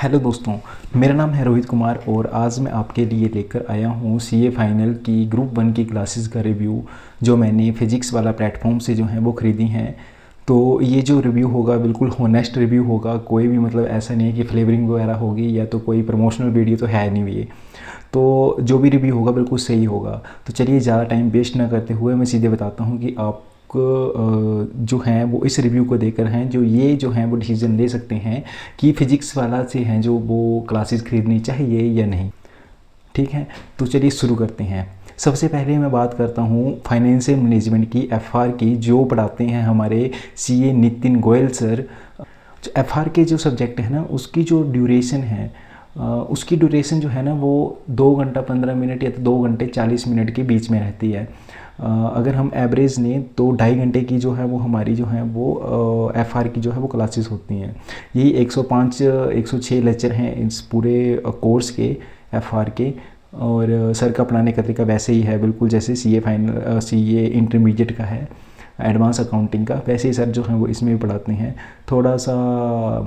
Hello दोस्तों, मेरा नाम है रोहित कुमार और आज मैं आपके लिए लेकर आया हूँ सीए फाइनल की ग्रुप 1 की क्लासेस का रिव्यू जो मैंने फिजिक्स वाला प्लेटफॉर्म से जो है वो ख़रीदी हैं। तो ये जो रिव्यू होगा बिल्कुल होनेस्ट रिव्यू होगा, कोई भी मतलब ऐसा नहीं है कि फ्लेवरिंग वगैरह होगी या तो कोई प्रमोशनल वीडियो तो है नहीं ये। तो जो भी रिव्यू होगा बिल्कुल सही होगा। तो चलिए ज़्यादा टाइम वेस्ट ना करते हुए मैं सीधे बताता हूँ कि आप जो हैं वो इस रिव्यू को देकर हैं जो ये जो हैं वो डिसीज़न ले सकते हैं कि फ़िज़िक्स वाला से हैं जो वो क्लासेस ख़रीदनी चाहिए या नहीं। ठीक है, तो चलिए शुरू करते हैं। सबसे पहले मैं बात करता हूँ फाइनेंशियल मैनेजमेंट की, एफआर की, जो पढ़ाते हैं हमारे सीए नितिन गोयल सर। जो एफआर के जो सब्जेक्ट है ना उसकी जो ड्यूरेशन है उसकी ड्यूरेशन जो है ना वो 2 घंटा 15 मिनट या तो 2 घंटे 40 मिनट के बीच में रहती है। अगर हम एवरेज लें तो 2.5 घंटे की जो है वो हमारी जो है वो एफआर की जो है वो क्लासेस होती हैं। यही 105 106 लेक्चर हैं इस पूरे कोर्स के एफआर के। और सर का पढ़ाने का तरीका वैसे ही है बिल्कुल जैसे सीए फाइनल सीए इंटरमीडिएट का है, एडवांस अकाउंटिंग का, वैसे ही सर जो हैं वो इसमें भी पढ़ाते हैं। थोड़ा सा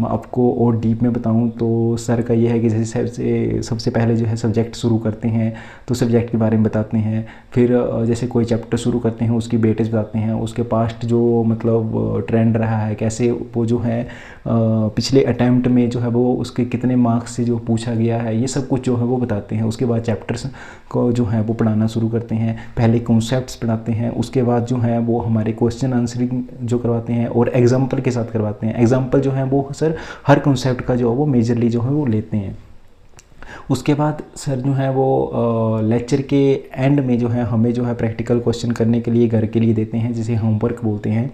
मैं आपको और डीप में बताऊं तो सर का ये है कि जैसे सबसे पहले जो है सब्जेक्ट शुरू करते हैं तो सब्जेक्ट के बारे में बताते हैं। फिर जैसे कोई चैप्टर शुरू करते हैं उसकी वेटेज बताते हैं, उसके पास्ट जो मतलब ट्रेंड रहा है, कैसे वो जो है पिछले अटैम्प्ट में जो है वो उसके कितने मार्क्स से जो पूछा गया है, ये सब कुछ जो है वो बताते हैं। उसके बाद चैप्टर्स को जो है वो पढ़ाना शुरू करते हैं। पहले कॉन्सेप्ट्स पढ़ाते हैं, उसके बाद जो है वो हमारे क्वेश्चन आंसरिंग जो करवाते हैं और एग्जाम्पल के साथ करवाते हैं। एग्जाम्पल जो है वो सर हर कॉन्सेप्ट का जो है वो मेजरली जो है वो लेते हैं। उसके बाद सर जो है वो लेक्चर के एंड में जो है हमें जो है प्रैक्टिकल क्वेश्चन करने के लिए घर के लिए देते हैं, जिसे होमवर्क बोलते हैं।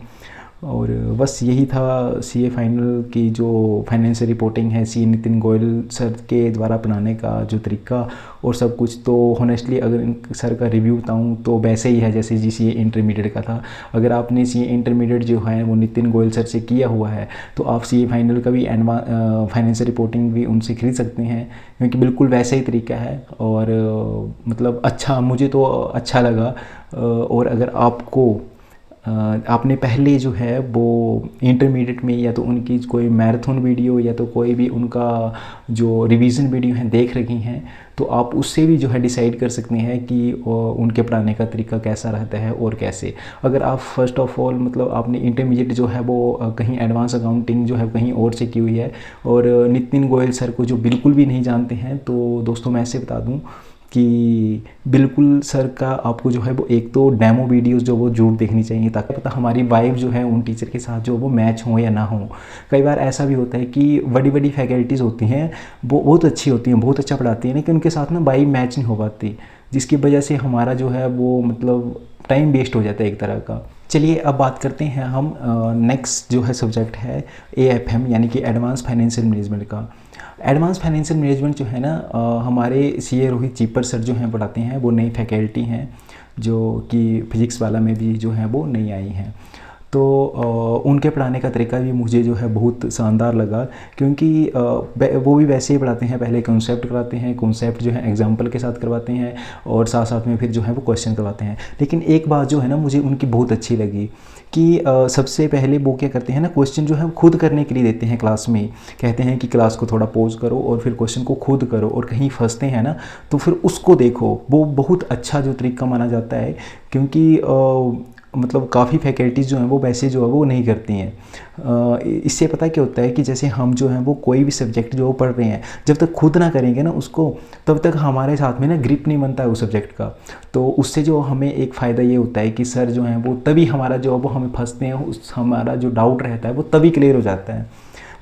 और बस यही था सीए फाइनल की जो फाइनेंशियल रिपोर्टिंग है सी नितिन गोयल सर के द्वारा बनाने का जो तरीका और सब कुछ। तो होनेस्टली अगर इन सर का रिव्यू बताऊं तो वैसे ही है जैसे जी सीए इंटरमीडिएट का था। अगर आपने सीए इंटरमीडिएट जो है वो नितिन गोयल सर से किया हुआ है तो आप सीए फाइनल का भी फाइनेंशियल रिपोर्टिंग भी उनसे खरीद सकते हैं, क्योंकि बिल्कुल वैसे ही तरीका है। और मतलब अच्छा, मुझे तो अच्छा लगा। और अगर आपको आपने पहले जो है वो इंटरमीडिएट में या तो उनकी कोई मैराथन वीडियो या तो कोई भी उनका जो रिवीजन वीडियो है देख रखी हैं तो आप उससे भी जो है डिसाइड कर सकते हैं कि उनके पढ़ाने का तरीका कैसा रहता है और कैसे। अगर आप फर्स्ट ऑफ ऑल मतलब आपने इंटरमीडिएट जो है वो कहीं एडवांस अकाउंटिंग जो है कहीं और से की हुई है और नितिन गोयल सर को जो बिल्कुल भी नहीं जानते हैं, तो दोस्तों मैं ऐसे बता दूं कि बिल्कुल सर का आपको जो है वो एक तो डेमो वीडियोस जो वो जरूर देखनी चाहिए, ताकि पता हमारी वाइब जो है उन टीचर के साथ जो वो मैच हो या ना हो। कई बार ऐसा भी होता है कि बड़ी बड़ी फैकल्टीज़ होती हैं वो बहुत अच्छी होती हैं, बहुत अच्छा पढ़ाती हैं, लेकिन उनके साथ ना वाइब मैच नहीं हो पाती, जिसकी वजह से हमारा जो है वो मतलब टाइम वेस्ट हो जाता है एक तरह का। चलिए अब बात करते हैं हम नेक्स्ट जो है सब्जेक्ट है एएफएम यानी कि एडवांस फाइनेंशियल मैनेजमेंट का। एडवांस फाइनेंशियल मैनेजमेंट जो है ना हमारे सीए रोहित चीपर सर जो हैं पढ़ाते हैं, वो नई फैकल्टी हैं जो कि फिज़िक्स वाला में भी जो है वो नई आई हैं। तो उनके पढ़ाने का तरीका भी मुझे जो है बहुत शानदार लगा, क्योंकि वो भी वैसे ही पढ़ाते हैं। पहले कॉन्सेप्ट कराते हैं, कॉन्सेप्ट जो है एग्जांपल के साथ करवाते हैं और साथ साथ में फिर जो है वो क्वेश्चन करवाते हैं। लेकिन एक बात जो है ना मुझे उनकी बहुत अच्छी लगी कि सबसे पहले वो क्या करते हैं ना, क्वेश्चन जो है खुद करने के लिए देते हैं क्लास में। कहते हैं कि क्लास को थोड़ा पॉज करो और फिर क्वेश्चन को खुद करो, और कहीं फंसते हैं ना तो फिर उसको देखो। वो बहुत अच्छा जो तरीका माना जाता है, क्योंकि मतलब काफ़ी फैकल्टीज़ जो हैं वो वैसे जो है वो नहीं करती हैं। इससे पता क्या होता है कि जैसे हम जो हैं वो कोई भी सब्जेक्ट जो पढ़ रहे हैं जब तक खुद ना करेंगे ना उसको, तब तक हमारे साथ में ना ग्रिप नहीं बनता है उस सब्जेक्ट का। तो उससे जो हमें एक फ़ायदा ये होता है कि सर जो हैं वो तभी हमारा जो वो हमें फंसते हैं, उस हमारा जो डाउट रहता है वो तभी क्लियर हो जाता है।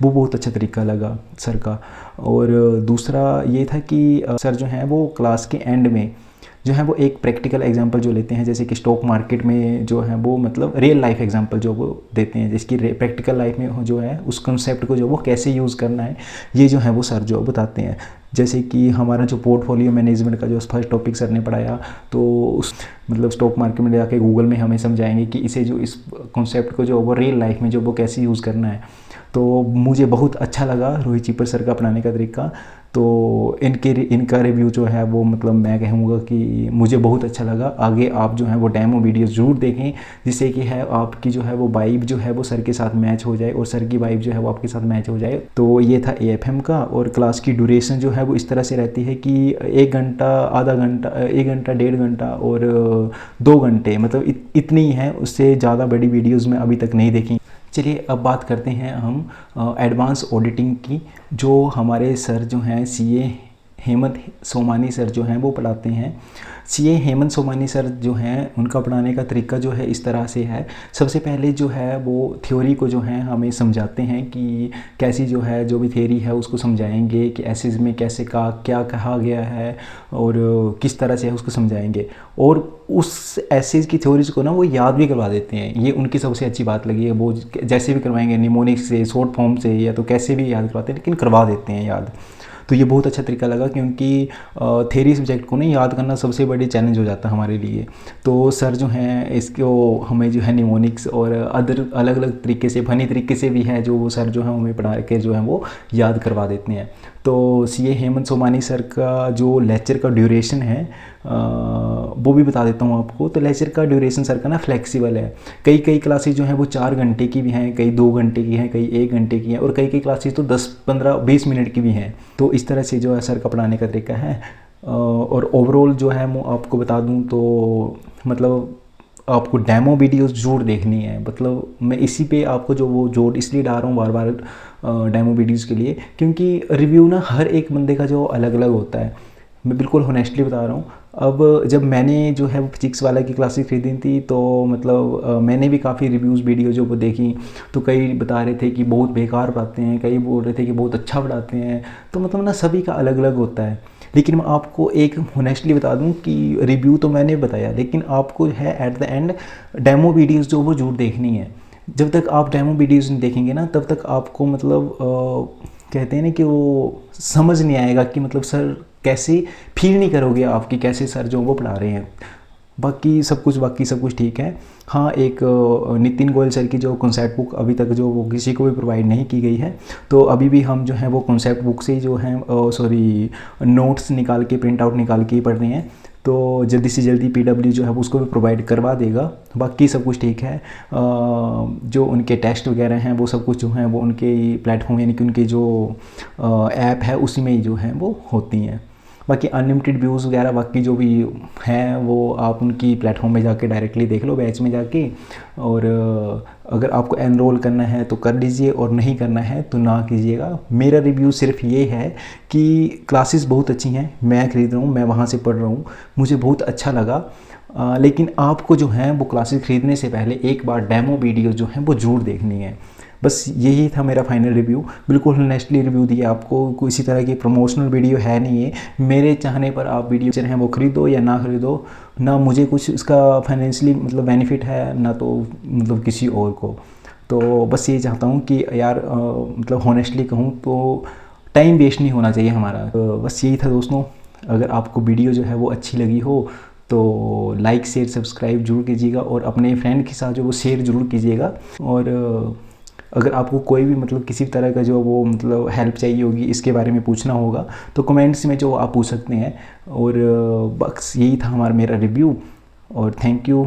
वो बहुत अच्छा तरीका लगा सर का। और दूसरा ये था कि सर जो हैं वो क्लास के एंड में जो है वो एक प्रैक्टिकल एग्जांपल जो लेते हैं, जैसे कि स्टॉक मार्केट में जो है वो मतलब रियल लाइफ एग्जांपल जो वो देते हैं, जिसकी प्रैक्टिकल लाइफ में जो है उस कंसेप्ट को जो वो कैसे यूज़ करना है ये जो है वो सर जो बताते हैं। जैसे कि हमारा जो पोर्टफोलियो मैनेजमेंट का जो फर्स्ट टॉपिक सर ने पढ़ाया, तो उस मतलब स्टॉक मार्केट में जाके गूगल में हमें समझाएंगे कि इसे जो इस कॉन्सेप्ट को जो वो रियल लाइफ में जो वो कैसे यूज़ करना है। तो मुझे बहुत अच्छा लगा रोहित चीपर सर का पढ़ाने का तरीका। तो इनका रिव्यू जो है वो मतलब मैं कहूँगा कि मुझे बहुत अच्छा लगा। आगे आप जो है वो डेमो वीडियोस ज़रूर देखें, जिससे कि है आपकी जो है वो वाइब जो है वो सर के साथ मैच हो जाए और सर की वाइब जो है वो आपके साथ मैच हो जाए। तो ये था AFM का। और क्लास की ड्यूरेशन जो है वो इस तरह से रहती है कि 1 घंटा, आधा घंटा, 1 घंटा, 1.5 घंटा और 2 घंटे, मतलब इतनी है, उससे ज़्यादा बड़ी वीडियोज़ में अभी तक नहीं देखी। चलिए अब बात करते हैं हम एडवांस ऑडिटिंग की। जो हमारे सर जो हैं CA हेमंत सोमानी सर जो हैं वो पढ़ाते हैं। CA हेमंत सोमानी सर जो हैं उनका पढ़ाने का तरीका जो है इस तरह से है। सबसे पहले जो है वो थ्योरी को जो है हमें समझाते हैं कि कैसी जो है जो भी थ्योरी है उसको समझाएंगे कि एसेज में कैसे क्या कहा गया है और किस तरह से है उसको समझाएंगे। और उस एसेज की थ्योरीज को ना वो याद भी करवा देते हैं। ये उनकी सबसे अच्छी बात लगी है। वो जैसे भी करवाएंगे, निमोनिक्स से, शॉर्ट फॉर्म से, या तो कैसे भी याद करवाते हैं, लेकिन करवा देते हैं याद। तो ये बहुत अच्छा तरीका लगा, क्योंकि थ्योरी सब्जेक्ट को ना याद करना सबसे बड़ी चैलेंज हो जाता है हमारे लिए। तो सर जो हैं इसको हमें जो है निमोनिक्स और अदर अलग अलग तरीके से, फनी तरीके से भी है, जो वो सर जो है हमें पढ़ा के जो है वो याद करवा देते हैं। तो CA हेमंत सोमानी सर का जो लेक्चर का ड्यूरेशन है वो भी बता देता हूँ आपको। तो लेक्चर का ड्यूरेशन सर का ना फ्लेक्सिबल है। कई क्लासेज जो हैं वो 4 घंटे की भी हैं, कई 2 घंटे की हैं, कई 1 घंटे की हैं, और कई क्लासेज तो 10, 15, 20 मिनट की भी हैं। तो इस तरह से जो है सर का पढ़ाने का तरीका है। और ओवरऑल जो है मैं आपको बता दूं तो मतलब आपको डेमो वीडियोस ज़रूर देखनी है। मतलब मैं इसी पे आपको जो वो जोर इसलिए डाल रहा हूँ बार बार डेमो वीडियोस के लिए, क्योंकि रिव्यू ना हर एक बंदे का जो अलग अलग होता है। मैं बिल्कुल होनेस्टली बता रहा हूँ। अब जब मैंने जो है वो फिजिक्स वाला की क्लासेस खरीदी थी, तो मतलब मैंने भी काफ़ी रिव्यूज़ वीडियो जो वो देखी। तो कई बता रहे थे कि बहुत बेकार पढ़ाते हैं, कई बोल रहे थे कि बहुत अच्छा पढ़ाते हैं। तो मतलब ना सभी का अलग अलग होता है। लेकिन मैं आपको एक होनेस्टली बता दूं कि रिव्यू तो मैंने बताया, लेकिन आपको है at the end demo videos जो वो जरूर देखनी है। जब तक आप डेमो वीडियोस नहीं देखेंगे ना, तब तक आपको मतलब कहते हैं ना कि वो समझ नहीं आएगा कि मतलब सर कैसे, फील नहीं करोगे आपकी कैसे सर जो वो पढ़ा रहे हैं। बाकी सब कुछ ठीक है। हाँ, एक नितिन गोयल सर की जो कॉन्सेप्ट बुक अभी तक जो वो किसी को भी प्रोवाइड नहीं की गई है। तो अभी भी हम जो है वो कॉन्सेप्ट बुक से ही जो है नोट्स निकाल के, प्रिंट आउट निकाल के ही पढ़ रहे हैं। तो जल्दी से जल्दी PW जो है वो उसको भी प्रोवाइड करवा देगा। बाकी सब कुछ ठीक है। जो उनके टेस्ट वगैरह हैं वो सब कुछ जो है वो उनके प्लेटफॉर्म यानी कि उनके जो ऐप है उसी में ही जो है वो होती हैं। बाकी अनलिमिटेड व्यूज़ वगैरह बाकी जो भी हैं वो आप उनकी प्लेटफॉर्म में जाके डायरेक्टली देख लो, बैच में जाके। और अगर आपको एनरोल करना है तो कर लीजिए, और नहीं करना है तो ना कीजिएगा। मेरा रिव्यू सिर्फ ये है कि क्लासेस बहुत अच्छी हैं, मैं ख़रीद रहा हूँ, मैं वहाँ से पढ़ रहा हूँ, मुझे बहुत अच्छा लगा। लेकिन आपको जो है वो क्लासेस ख़रीदने से पहले एक बार डेमो वीडियो जो हैं वो ज़रूर देखनी है। बस यही था मेरा फाइनल रिव्यू। बिल्कुल नेस्टली रिव्यू दिया आपको, किसी तरह की प्रमोशनल वीडियो है नहीं है। मेरे चाहने पर आप वीडियो चाहे वो ख़रीदो या ना ख़रीदो, ना मुझे कुछ इसका फाइनेंशियली मतलब बेनिफिट है, ना तो मतलब किसी और को। तो बस ये चाहता हूँ कि यार मतलब होनेस्टली कहूँ तो टाइम वेस्ट नहीं होना चाहिए हमारा। बस यही था दोस्तों। अगर आपको वीडियो जो है वो अच्छी लगी हो तो लाइक, शेयर, सब्सक्राइब जरूर कीजिएगा, और अपने फ्रेंड के साथ जो वो शेयर जरूर कीजिएगा। और अगर आपको कोई भी मतलब किसी तरह का जो वो मतलब हेल्प चाहिए होगी, इसके बारे में पूछना होगा, तो कमेंट्स में जो आप पूछ सकते हैं। और बस यही था मेरा रिव्यू, और थैंक यू।